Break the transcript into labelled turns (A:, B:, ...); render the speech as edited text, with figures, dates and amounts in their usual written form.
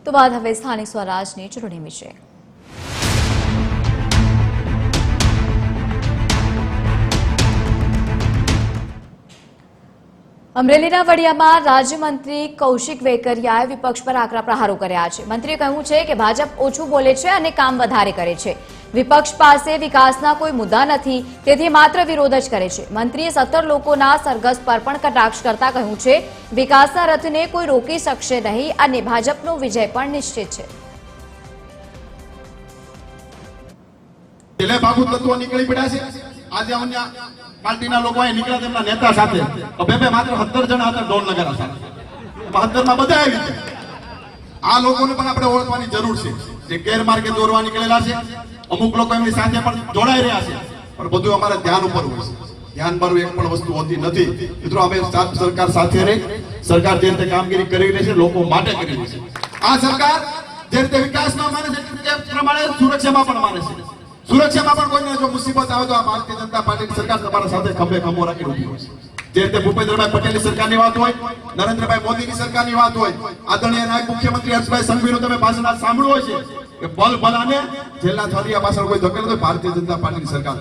A: તો બાદ હવે સ્થાનિક સ્વરાજની ચૂંટણી વિશે. અમરેલીના વડિયામાં રાજ્યમંત્રી કૌશિક વેકરિયાએ વિપક્ષ પર આકરા પ્રહારો કર્યા છે. મંત્રીએ કહ્યું છે કે ભાજપ ઓછું બોલે છે અને કામ વધારે કરે છે. વિપક્ષ પાસે વિકાસના કોઈ મુદ્દા નથી, તેથી માત્ર વિરોધ જ કરે છે. મંત્રીએ 17 લોકોના સરઘસ પર પણ કટાક્ષ કરતા કહ્યું છે વિકાસના રથને કોઈ રોકી શકશે નહીં અને ભાજપનો વિજય પણ નિશ્ચિત છે.
B: પાર્ટીના લોકો અહીં નીકળ્યા તેમના નેતા સાથે બે માત્ર 17 જણા હતા ઢોલ નગારા સાથે. 17 માં બધા આવી ગયા. આ લોકોને પણ આપણે ઓળખવાની જરૂર છે જે ગેરમાર્ગે દોરવા નીકળેલા છે. અમુક લોકો એમની સાથે પણ જોડાઈ રહ્યા છે, પણ બધું અમારે ધ્યાન ઉપર હોય છે. ધ્યાન પર એક પણ વસ્તુ હોતી નથી. મિત્રો અમે સરકાર સાથે રહી, સરકાર જે રીતે કામગીરી કરી રહી છે લોકો માટે કરી રહી છે. આ સરકાર જે રીતે વિકાસમાં માને છે તે પ્રમાણે સુરક્ષામાં પણ માને છે. સુરક્ષામાં પણ કોઈને જો મુસીબત આવે તો આ ભારતીય જનતા પાર્ટીની સરકાર તમારા સાથે ખંભે ખંભો રાખી ઉભી હોય છે. જે રીતે ભૂપેન્દ્રભાઈ પટેલની સરકારની વાત હોય, નરેન્દ્રભાઈ મોદીની સરકારની વાત હોય, આદરણીય નાયબ મુખ્યમંત્રી હર્ષભાઈ સંઘવીનું તમે ભાષણ સાંભળ્યું હોય છે કે બલ બલાને જેલના થળિયા પાછળ કોઈ ધકેલો તો ભારતીય જનતા પાર્ટીની સરકાર.